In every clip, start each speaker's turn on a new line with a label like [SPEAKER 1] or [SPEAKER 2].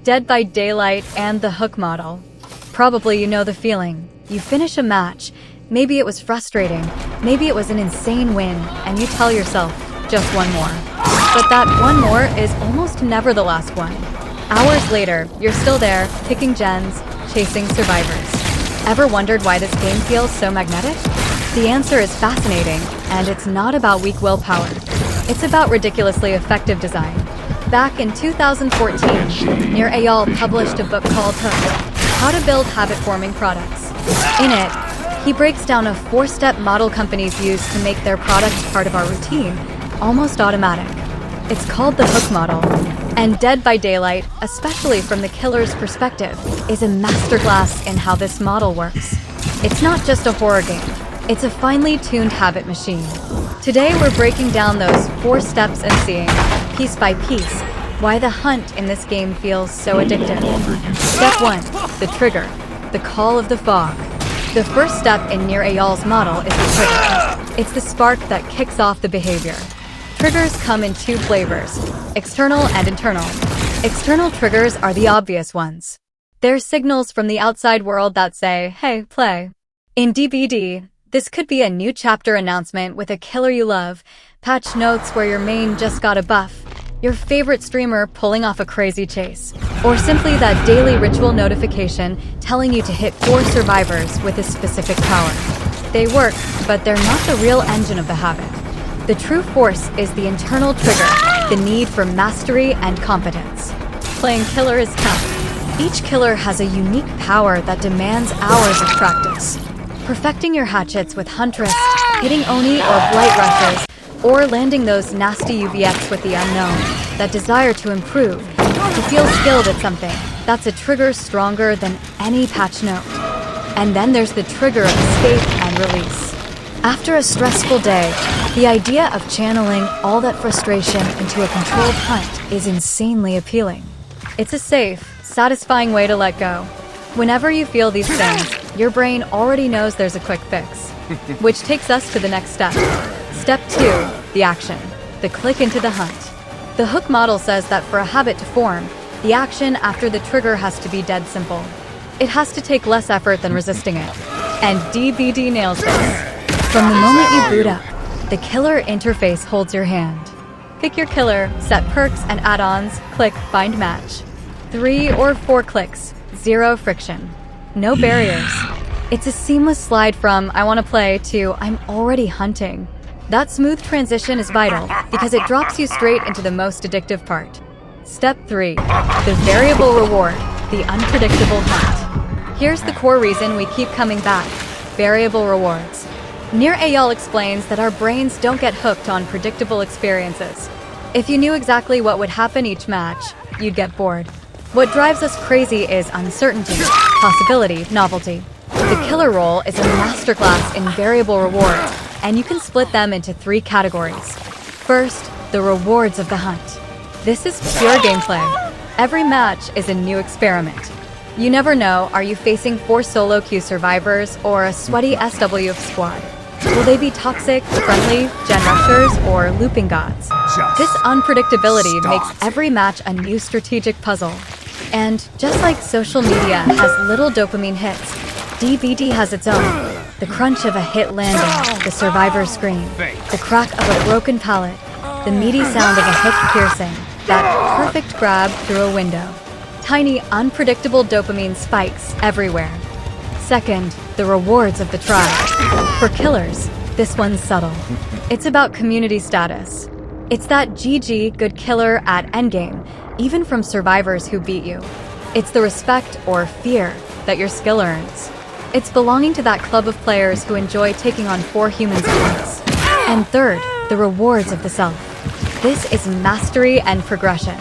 [SPEAKER 1] Dead by Daylight and the Hook model. Probably you know the feeling. You finish a match, maybe it was frustrating, maybe it was an insane win, and you tell yourself, just one more. But that one more is almost never the last one. Hours later, you're still there, picking gens, chasing survivors. Ever wondered why this game feels so magnetic? The answer is fascinating, and it's not about weak willpower. It's about ridiculously effective design. Back in 2014, Nir Eyal published a book called Hook: How to Build Habit-Forming Products. In it, he breaks down a 4-step model companies use to make their products part of our routine, almost automatic. It's called the Hook model. And Dead by Daylight, especially from the killer's perspective, is a masterclass in how this model works. It's not just a horror game, it's a finely tuned habit machine. Today we're breaking down those 4 steps and seeing, piece by piece, why the hunt in this game feels so addictive. Step 1. The trigger. The call of the fog. The first step in Nir Eyal's model is the trigger. It's the spark that kicks off the behavior. Triggers come in 2 flavors, external and internal. External triggers are the obvious ones. They're signals from the outside world that say, hey, play. In DBD, this could be a new chapter announcement with a killer you love, patch notes where your main just got a buff, your favorite streamer pulling off a crazy chase, or simply that daily ritual notification telling you to hit 4 survivors with a specific power. They work, but they're not the real engine of the habit. The true force is the internal trigger, the need for mastery and competence. Playing killer is tough. Each killer has a unique power that demands hours of practice. Perfecting your hatchets with Huntress, hitting Oni or Blight Rushes, or landing those nasty UVX with the unknown, that desire to improve, to feel skilled at something, that's a trigger stronger than any patch note. And then there's the trigger of escape and release. After a stressful day, the idea of channeling all that frustration into a controlled hunt is insanely appealing. It's a safe, satisfying way to let go. Whenever you feel these things, your brain already knows there's a quick fix. Which takes us to the next step. Step 2, the action. The click into the hunt. The Hook model says that for a habit to form, the action after the trigger has to be dead simple. It has to take less effort than resisting it. And DBD nails this. From the moment you boot up, the killer interface holds your hand. Pick your killer, set perks and add-ons, click Find Match. 3 or 4 clicks, 0 friction. No barriers. It's a seamless slide from I want to play to I'm already hunting. That smooth transition is vital because it drops you straight into the most addictive part. Step 3. The variable reward, the unpredictable hunt. Here's the core reason we keep coming back. Variable rewards. Nir Eyal explains that our brains don't get hooked on predictable experiences. If you knew exactly what would happen each match, you'd get bored. What drives us crazy is uncertainty, possibility, novelty. The killer role is a masterclass in variable rewards, and you can split them into 3 categories. First, the rewards of the hunt. This is pure gameplay. Every match is a new experiment. You never know, are you facing 4 solo queue survivors or a sweaty SW squad? Will they be toxic, friendly, gen rushers, or looping gods? This unpredictability makes every match a new strategic puzzle. And just like social media has little dopamine hits, DBD has its own. The crunch of a hit landing, the survivor scream, the crack of a broken pallet, the meaty sound of a hook piercing, that perfect grab through a window. Tiny, unpredictable dopamine spikes everywhere. Second, the rewards of the tribe. For killers, this one's subtle. It's about community status. It's that GG good killer at endgame, even from survivors who beat you. It's the respect or fear that your skill earns. It's belonging to that club of players who enjoy taking on 4 humans at once. And third, the rewards of the self. This is mastery and progression.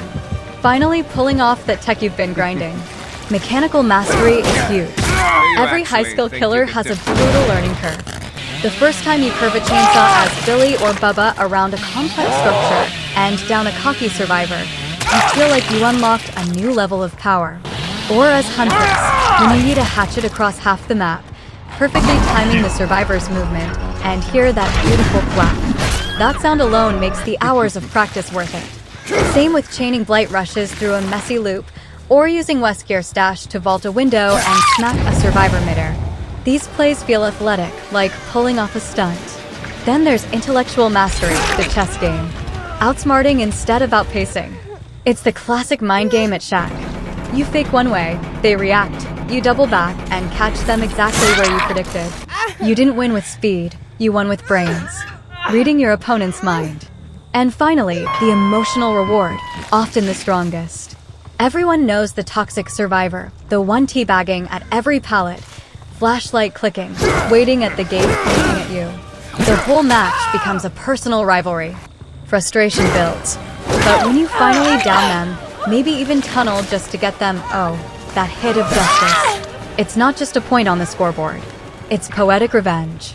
[SPEAKER 1] Finally pulling off that tech you've been grinding. Mechanical mastery is huge. Every high-skill killer has a brutal learning curve. The first time you curve a chainsaw as Billy or Bubba around a complex structure and down a cocky survivor, you feel like you unlocked a new level of power. Or as Huntress, when you need a hatchet across half the map, perfectly timing the survivor's movement, and hear that beautiful clap. That sound alone makes the hours of practice worth it. Same with chaining Blight Rushes through a messy loop, or using West Gear Stash to vault a window and smack a survivor midair. These plays feel athletic, like pulling off a stunt. Then there's intellectual mastery, the chess game. Outsmarting instead of outpacing. It's the classic mind game at Shack. You fake one way, they react. You double back and catch them exactly where you predicted. You didn't win with speed, you won with brains. Reading your opponent's mind. And finally, the emotional reward, often the strongest. Everyone knows the toxic survivor, the one teabagging at every pallet, flashlight clicking, waiting at the gate pointing at you. The whole match becomes a personal rivalry. Frustration builds. But when you finally down them, maybe even tunnel just to get them, that hit of justice. It's not just a point on the scoreboard. It's poetic revenge.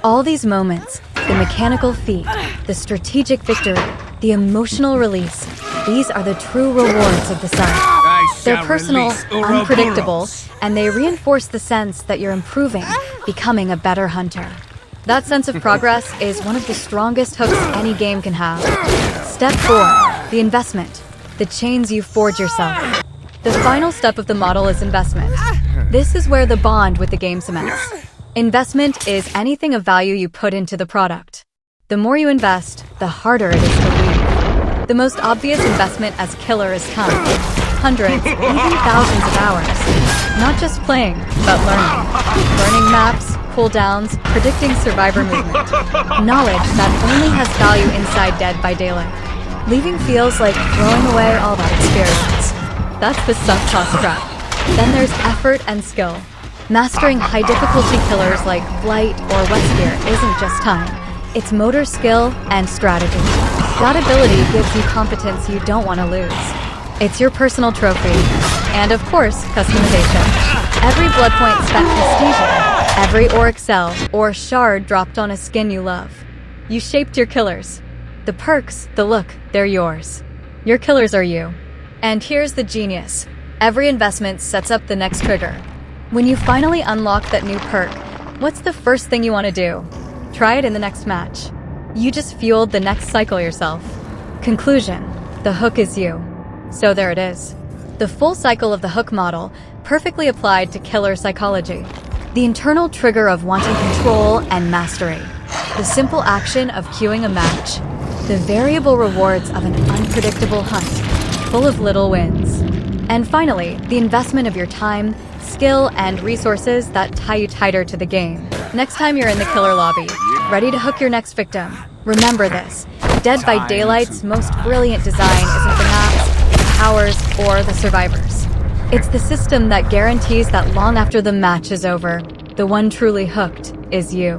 [SPEAKER 1] All these moments, the mechanical feat, the strategic victory, the emotional release, these are the true rewards of the site. They're personal, unpredictable, and they reinforce the sense that you're improving, becoming a better hunter. That sense of progress is one of the strongest hooks any game can have. Step 4, the investment, the chains you forge yourself. The final step of the model is investment. This is where the bond with the game cements. Investment is anything of value you put into the product. The more you invest, the harder it is to leave. The most obvious investment as killer is time. Hundreds, even thousands of hours. Not just playing, but learning. Learning maps, cooldowns, predicting survivor movement. Knowledge that only has value inside Dead by Daylight. Leaving feels like throwing away all that experience. That's the sunk cost trap. Then there's effort and skill. Mastering high-difficulty killers like Flight or West Gear isn't just time. It's motor skill and strategy. That ability gives you competence you don't want to lose. It's your personal trophy. And of course, customization. Every blood point spent prestige, every auric cell or shard dropped on a skin you love. You shaped your killers. The perks, the look, they're yours. Your killers are you. And here's the genius. Every investment sets up the next trigger. When you finally unlock that new perk, what's the first thing you want to do? Try it in the next match. You just fueled the next cycle yourself. Conclusion, the hook is you. So there it is. The full cycle of the hook model, perfectly applied to killer psychology. The internal trigger of wanting control and mastery. The simple action of queuing a match. The variable rewards of an unpredictable hunt, full of little wins. And finally, the investment of your time, skill, and resources that tie you tighter to the game. Next time you're in the killer lobby, ready to hook your next victim, remember this. Dead by Daylight's most brilliant design isn't the maps, the powers, or the survivors. It's the system that guarantees that long after the match is over, the one truly hooked is you.